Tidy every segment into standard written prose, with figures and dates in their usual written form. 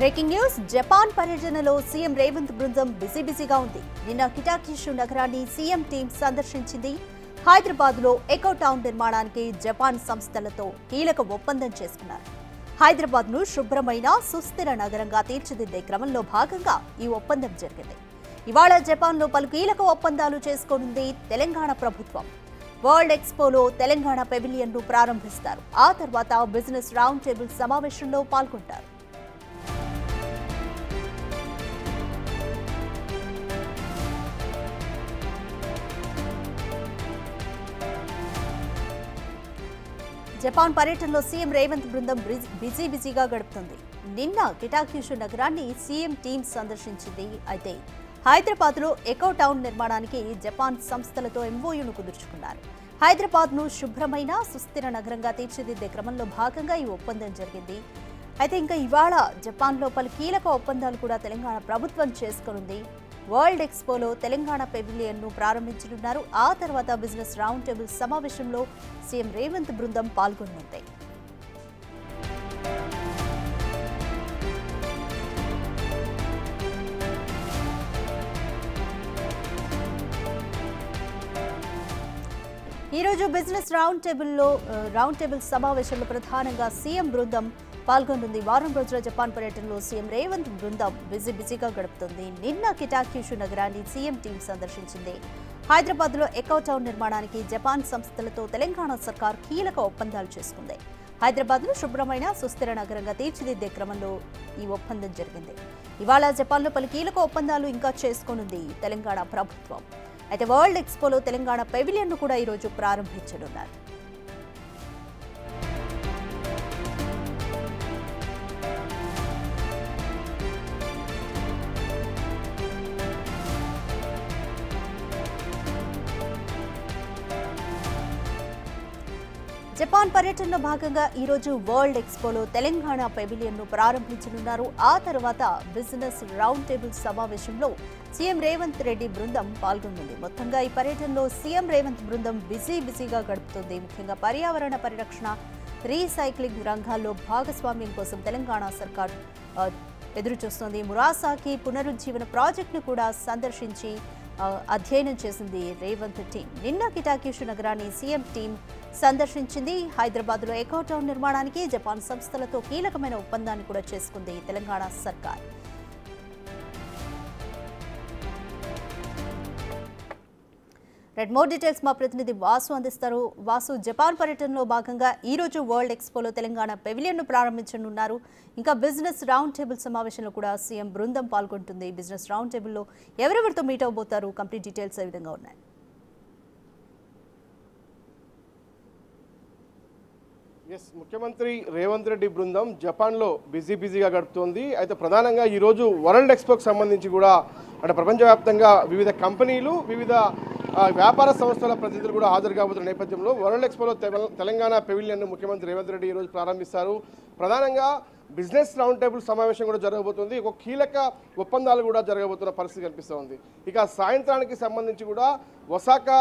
Breaking news Japan పర్యటనలో CM Revanth బృందం బిజీగా ఉంది. నిన్న కిటాకిషు నగరాన్ని సీఎం టీం సందర్శించింది. హైదరాబాద్లో ఎకో టౌన్ నిర్మాణానికి జపాన్ సంస్థలతో కీలక ఒప్పందం చేసుకున్నారు. హైదరాబాద్ను శుభ్రమైన సుస్థిర నగరంగా తీర్చిదిద్దే క్రమంలో భాగంగా ఈ ఒప్పందం జరిగింది. ఇవాళ జపాన్లో పలు కీలక ఒప్పందాలు చేసుకోనుంది తెలంగాణ ప్రభుత్వం. వరల్డ్ ఎక్స్పోలో తెలంగాణ పెవిలియన్ను ప్రారంభిస్తారు. ఆ తర్వాత బిజినెస్ రౌండ్ టేబుల్ సమావేశంలో పాల్గొంటారు. జపాన్ పర్యటనలో సీఎం రేవంత్ బృందం బిజీగా గడుపుతుంది. నిన్న కిటాకిషు నగరాన్ని సీఎం టీం సందర్శించింది. అయితే హైదరాబాద్లో ఎకో టౌన్ నిర్మాణానికి జపాన్ సంస్థలతో ఎంఓయూను కుదుర్చుకున్నారు. హైదరాబాద్ను శుభ్రమైన సుస్థిర నగరంగా తీర్చిదిద్దే క్రమంలో భాగంగా ఈ ఒప్పందం జరిగింది. అయితే ఇంకా ఇవాళ జపాన్లో పలు కీలక ఒప్పందాలు కూడా తెలంగాణ ప్రభుత్వం చేసుకోనుంది. వరల్డ్ ఎక్స్పోలో తెలంగాణ పెవిలియన్ను ప్రారంభించనున్నారు. ఆ తర్వాత బిజినెస్ రౌండ్ టేబుల్ సమావేశంలో సీఎం రేవంత్ బృందం పాల్గొనుంది. ఈరోజు బిజినెస్ రౌండ్ టేబుల్ సమావేశంలో ప్రధానంగా సీఎం బృందం పాల్గొనుంది. వారం రోజుల జపాన్ పర్యటనలో సీఎం రేవంత్ బృందం బిజీగా గడుపుతుంది. నిన్న కిటాకిషు నగరాన్ని సీఎం టీం సందర్శించింది. హైదరాబాద్లో ఎకో టౌన్ నిర్మాణానికి జపాన్ సంస్థలతో తెలంగాణ సర్కార్ కీలక ఒప్పందాలు చేసుకుంది. హైదరాబాద్ను శుభ్రమైన సుస్థిర నగరంగా తీర్చిదిద్దే క్రమంలో ఈ ఒప్పందం జరిగింది. ఇవాళ జపాన్లో పలు కీలక ఒప్పందాలు ఇంకా చేసుకోనుంది తెలంగాణ ప్రభుత్వం. అయితే వరల్డ్ ఎక్స్పోలో తెలంగాణ పెవిలియన్ను కూడా ఈరోజు ప్రారంభించనున్నారు. జపాన్ పర్యటనలో భాగంగా ఈరోజు వరల్డ్ ఎక్స్పోలో తెలంగాణ పెవిలియన్ను ప్రారంభించనున్నారు. ఆ తర్వాత బిజినెస్ రౌండ్ టేబుల్ సమావేశంలో సీఎం రేవంత్ రెడ్డి బృందం పాల్గొనుంది. మొత్తంగా ఈ పర్యటనలో సీఎం రేవంత్ బృందం బిజీగా గడుపుతుంది. ముఖ్యంగా పర్యావరణ పరిరక్షణ, రీసైక్లింగ్ రంగాల్లో భాగస్వామ్యం కోసం తెలంగాణ సర్కార్ ఎదురు చూస్తోంది. మురాసాకి పునరుజ్జీవన ప్రాజెక్టును కూడా సందర్శించి అధ్యయనం చేసింది రేవంత్ టీం. నిన్న కిటాకిషు నగరాన్ని సీఎం టీం సందర్శించింది. హైదరాబాద్లో ఎకో టౌన్ నిర్మాణానికి జపాన్ సంస్థలతో కీలకమైన ఒప్పందాన్ని కూడా చేసుకుంది తెలంగాణ సర్కార్. మోర్ డీటెయిల్స్ మా ప్రతినిధి వాసు అందిస్తారు. వాసు, జపాన్ పర్యటనలో భాగంగా ఈ రోజు వరల్డ్ ఎక్స్పోలో తెలంగాణ పెవిలియన్ను ప్రారంభించనున్నారు. ఇంకా బిజినెస్ రౌండ్ టేబుల్ సమావేశంలో కూడా సీఎం బృందం పాల్గొంటుంది. బిజినెస్ రౌండ్ టేబుల్లో ఎవరెవరితో మీట్ అవబోతారు? కంప్లీట్ డీటెయిల్స్ ఏ విధంగా ఉన్నాయి? ముఖ్యమంత్రి రేవంత్ రెడ్డి బృందం జపాన్లో బిజీగా గడుపుతోంది. అయితే ప్రధానంగా ఈరోజు వరల్డ్ ఎక్స్పోకి సంబంధించి కూడా అంటే ప్రపంచవ్యాప్తంగా వివిధ కంపెనీలు, వివిధ వ్యాపార సంస్థల ప్రతినిధులు కూడా హాజరు కాబోతున్న నేపథ్యంలో వరల్డ్ ఎక్స్పోలో తెలంగాణ పెవిలియన్ను ముఖ్యమంత్రి రేవంత్ రెడ్డి ఈరోజు ప్రారంభిస్తారు. ప్రధానంగా బిజినెస్ రౌండ్ టేబుల్ సమావేశం కూడా జరగబోతుంది. ఒక కీలక ఒప్పందాలు కూడా జరగబోతున్న పరిస్థితి కనిపిస్తోంది. ఇక సాయంత్రానికి సంబంధించి కూడా ఒసాకా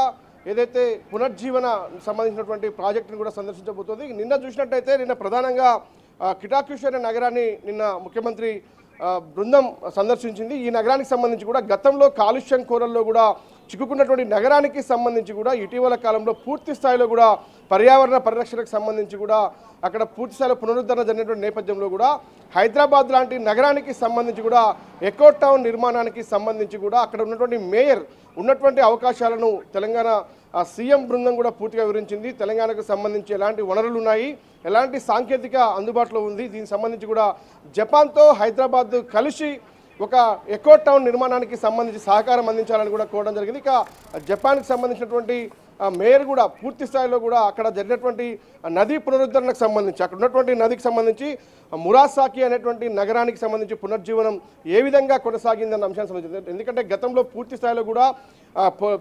ఏదైతే పునర్జీవన సంబంధించినటువంటి ప్రాజెక్టును కూడా సందర్శించబోతుంది. నిన్న చూసినట్టయితే నిన్న ప్రధానంగా కిటాకిషు అనే నగరాన్ని నిన్న ముఖ్యమంత్రి బృందం సందర్శించింది. ఈ నగరానికి సంబంధించి కూడా గతంలో కాలుష్యం కోరల్లో కూడా చిక్కుకున్నటువంటి నగరానికి సంబంధించి కూడా ఇటీవల కాలంలో పూర్తి స్థాయిలో కూడా పర్యావరణ పరిరక్షణకు సంబంధించి కూడా అక్కడ పూర్తి స్థాయిలో పునరుద్ధరణ జరిగినటువంటి నేపథ్యంలో కూడా హైదరాబాద్ లాంటి నగరానికి సంబంధించి కూడా ఎకో టౌన్ నిర్మాణానికి సంబంధించి కూడా అక్కడ ఉన్నటువంటి మేయర్ ఉన్నటువంటి అవకాశాలను తెలంగాణ సీఎం బృందం కూడా పూర్తిగా వివరించింది. తెలంగాణకు సంబంధించి ఎలాంటి వనరులు ఉన్నాయి, ఎలాంటి సాంకేతిక అందుబాటులో ఉంది, దీనికి సంబంధించి కూడా జపాన్తో హైదరాబాద్ కలిసి ఒక ఎకో టౌన్ నిర్మాణానికి సంబంధించి సహకారం అందించాలని కూడా కోరడం జరిగింది. ఇక జపాన్కి సంబంధించినటువంటి మేయర్ కూడా పూర్తి స్థాయిలో కూడా అక్కడ జరిగినటువంటి నదీ పునరుద్ధరణకు సంబంధించి అక్కడ ఉన్నటువంటి నదికి సంబంధించి మురాసాకి అనేటువంటి నగరానికి సంబంధించి పునర్జీవనం ఏ విధంగా కొనసాగిందన్న అంశానికి సంబంధించి, ఎందుకంటే గతంలో పూర్తి స్థాయిలో కూడా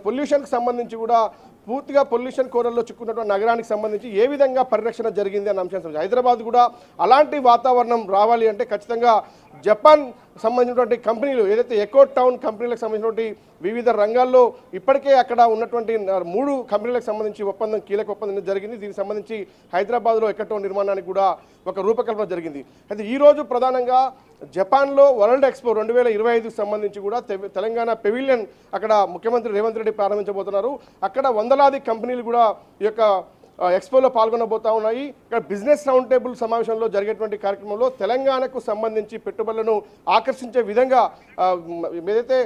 పొల్యూషన్కి సంబంధించి కూడా పూర్తిగా పొల్యూషన్ కోరల్లో చిక్కున్నటువంటి నగరానికి సంబంధించి ఏ విధంగా పరిరక్షణ జరిగింది అన్న అంశం సంబంధించి హైదరాబాద్ కూడా అలాంటి వాతావరణం రావాలి అంటే ఖచ్చితంగా జపాన్ సంబంధించినటువంటి కంపెనీలు ఏదైతే ఎకో టౌన్ కంపెనీలకు సంబంధించినటువంటి వివిధ రంగాల్లో ఇప్పటికే అక్కడ ఉన్నటువంటి 3 కంపెనీలకు సంబంధించి కీలక ఒప్పందం జరిగింది. దీనికి సంబంధించి హైదరాబాద్లో ఎకో టౌన్ నిర్మాణానికి కూడా ఒక రూపకల్పన జరిగింది. అయితే ఈరోజు ప్రధానంగా జపాన్లో వరల్డ్ ఎక్స్పో 2025కి సంబంధించి కూడా తెలంగాణ పెవిలియన్ అక్కడ ముఖ్యమంత్రి రేవంత్ రెడ్డి ప్రారంభించబోతున్నారు. అక్కడ వందలాది కంపెనీలు కూడా ఈ యొక్క ఎక్స్పోలో పాల్గొనబోతా ఉన్నాయి. ఇక్కడ బిజినెస్ రౌండ్ టేబుల్ సమావేశంలో జరిగేటువంటి కార్యక్రమంలో తెలంగాణకు సంబంధించి పెట్టుబడులను ఆకర్షించే విధంగా ఏదైతే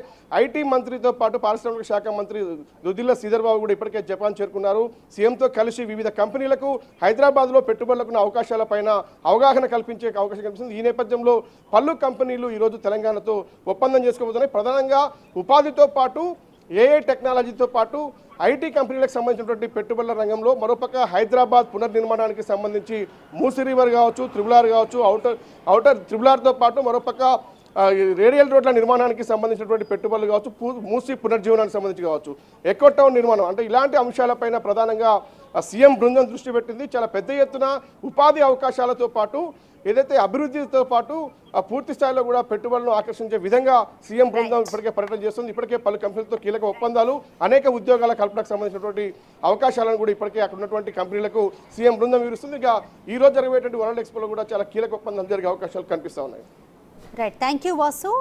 ఐటీ మంత్రితో పాటు పారిశ్రామిక శాఖ మంత్రి దుద్దిల్ల శ్రీధర్ బాబు కూడా ఇప్పటికే జపాన్ చేరుకున్నారు. సీఎంతో కలిసి వివిధ కంపెనీలకు హైదరాబాద్లో పెట్టుబడులకు అవకాశాలపైన అవగాహన కల్పించే అవకాశం కల్పిస్తుంది. ఈ నేపథ్యంలో పలు కంపెనీలు ఈరోజు తెలంగాణతో ఒప్పందం చేసుకోబోతున్నాయి. ప్రధానంగా ఉపాధితో పాటు ఏఐ టెక్నాలజీతో పాటు ఐటీ కంపెనీలకు సంబంధించినటువంటి పెట్టుబడుల రంగంలో మరోపక్క హైదరాబాద్ పునర్నిర్మాణానికి సంబంధించి మూసీ రివర్ కావచ్చు, త్రిబుల్ కావచ్చు, ఔటర్ త్రిబుల్ పాటు మరోపక్క రేడియల్ రోడ్ల నిర్మాణానికి సంబంధించినటువంటి పెట్టుబడులు కావచ్చు, మూసీ పునర్జీవనానికి సంబంధించి కావచ్చు, ఎకో టౌన్ నిర్మాణం అంటే ఇలాంటి అంశాలపైన ప్రధానంగా సీఎం బృందం దృష్టి పెట్టింది. చాలా పెద్ద ఎత్తున ఉపాధి అవకాశాలతో పాటు ఏదైతే అభివృద్ధితో పాటు పూర్తి స్థాయిలో కూడా పెట్టుబడులను ఆకర్షించే విధంగా సీఎం బృందం ఇప్పటికే పర్యటన చేస్తుంది. ఇప్పటికే పలు కంపెనీలతో కీలక ఒప్పందాలు, అనేక ఉద్యోగాల కల్పనకు సంబంధించినటువంటి అవకాశాలను కూడా ఇప్పటికే అక్కడ ఉన్నటువంటి కంపెనీలకు సీఎం బృందం వివరిస్తుంది. ఇక ఈ రోజు జరిగేటువంటి వరల్డ్ ఎక్స్పోలో కూడా చాలా కీలక ఒప్పందాలు జరిగే అవకాశాలు కనిపిస్తూ ఉన్నాయి. Right, thank you Vasu.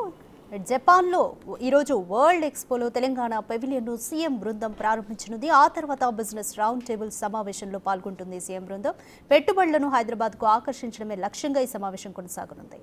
జపాన్లో ఈరోజు వరల్డ్ ఎక్స్పోలో తెలంగాణ పెవిలియన్ను సీఎం బృందం ప్రారంభించనుంది. ఆ తర్వాత బిజినెస్ రౌండ్ టేబుల్ సమావేశంలో పాల్గొంటుంది సీఎం బృందం. పెట్టుబడులను హైదరాబాద్కు ఆకర్షించడమే లక్ష్యంగా ఈ సమావేశం కొనసాగనుంది.